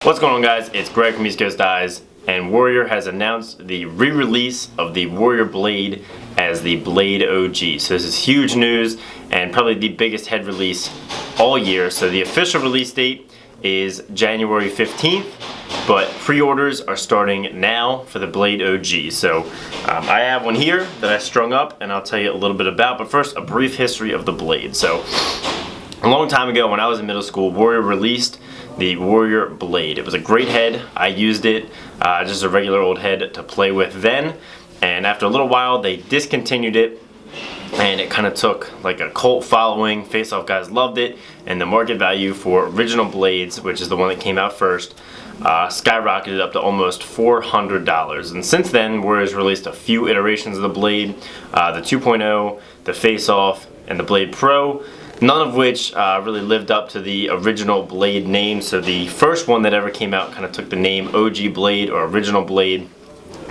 What's going on, guys? It's Greg from East Coast Eyes, and Warrior has announced the re-release of the Warrior Blade as the Blade OG. So this is huge news and probably the biggest head release all year. So the official release date is January 15th, but pre-orders are starting now for the Blade OG. So I have one here that I strung up and I'll tell you a little bit about, but first a brief history of the Blade. So a long time ago when I was in middle school, Warrior released the Warrior Blade. It was a great head. I used it, just a regular old head to play with then, and after a little while they discontinued it, and it kind of took like a cult following. Face-off guys loved it, and the market value for original blades, which is the one that came out first, skyrocketed up to almost $400. And since then, Warrior's released a few iterations of the Blade, the 2.0, the Face-off, and the Blade Pro, none of which really lived up to the original Blade name. So the first one that ever came out kind of took the name OG Blade or Original Blade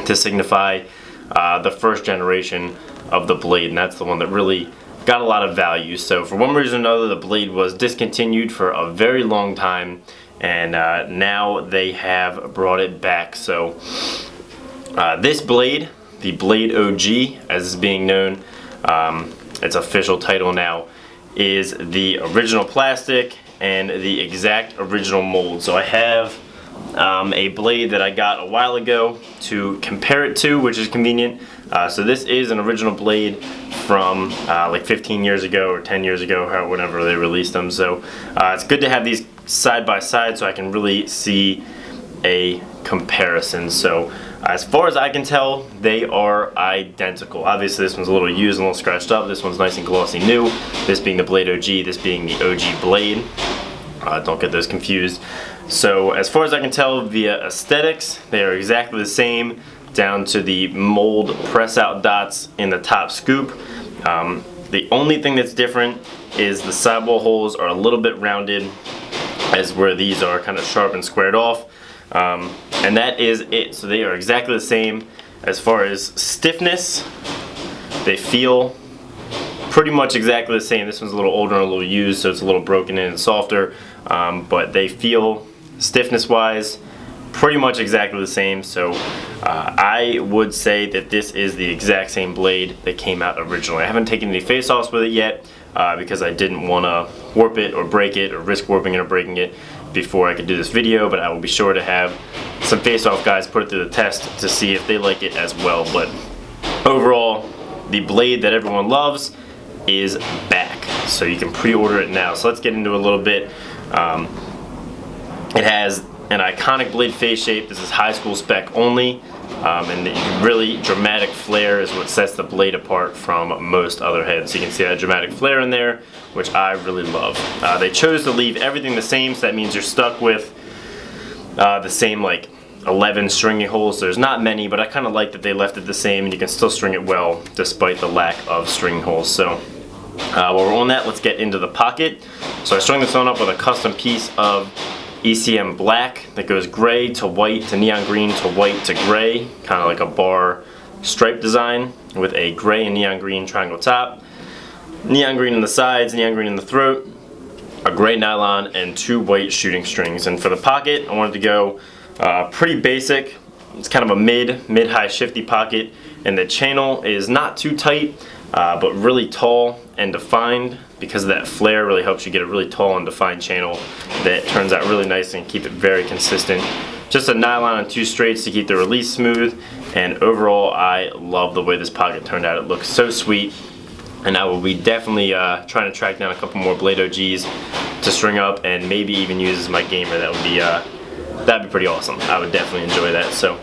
to signify the first generation of the Blade, and that's the one that really got a lot of value. So for one reason or another, the Blade was discontinued for a very long time, and now they have brought it back. So this Blade, the Blade OG as it's being known, its official title now, is the original plastic and the exact original mold. So I have a blade that I got a while ago to compare it to, which is convenient. So this is an original blade from like 15 years ago or 10 years ago, whenever they released them. So it's good to have these side by side so I can really see a comparison. So as far as I can tell, they are identical. Obviously this one's a little used and a little scratched up. This one's nice and glossy new. This being the Blade OG, this being the OG Blade. Don't get those confused. So as far as I can tell via aesthetics, they are exactly the same, down to the mold press out dots in the top scoop. The only thing that's different is the sidewall holes are a little bit rounded, as where these are kind of sharp and squared off. And that is it. So they are exactly the same. As far as stiffness, they feel pretty much exactly the same. This one's a little older and a little used, so it's a little broken in and softer, but they feel, stiffness wise, pretty much exactly the same. So I would say that this is the exact same blade that came out originally. I haven't taken any face-offs with it yet because I didn't want to warp it or break it or risk warping it or breaking it before I could do this video, but I will be sure to have some face-off guys put it through the test to see if they like it as well. But overall, the blade that everyone loves is back, so you can pre-order it now. So let's get into it a little bit. It has an iconic blade face shape. This is high school spec only, and the really dramatic flare is what sets the blade apart from most other heads. You can see that dramatic flare in there, which I really love. They chose to leave everything the same, so that means you're stuck with the same like 11 stringing holes. There's not many, but I kind of like that they left it the same, and you can still string it well despite the lack of stringing holes. So while we're on that, let's get into the pocket. So I strung this one up with a custom piece of ECM black that goes gray to white to neon green to white to gray, kind of like a bar stripe design with a gray and neon green triangle top, neon green in the sides, neon green in the throat, a gray nylon, and 2 white shooting strings. And for the pocket, I wanted to go pretty basic. It's kind of a mid-high shifty pocket, and the channel is not too tight, but really tall and defined. Because of that flare, really helps you get a really tall and defined channel that turns out really nice and keep it very consistent. Just a nylon and 2 straights to keep the release smooth, and overall I love the way this pocket turned out. It looks so sweet, and I will be definitely trying to track down a couple more Blade OGs to string up and maybe even use as my gamer. That would be that'd be pretty awesome. I would definitely enjoy that. So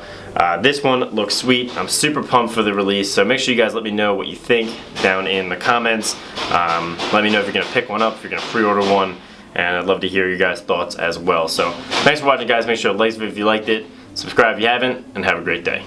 this one looks sweet. I'm super pumped for the release, so make sure you guys let me know what you think down in the comments. Let me know if you're going to pick one up, if you're going to pre-order one, and I'd love to hear your guys' thoughts as well. So thanks for watching, guys. Make sure to like this video if you liked it, subscribe if you haven't, and have a great day.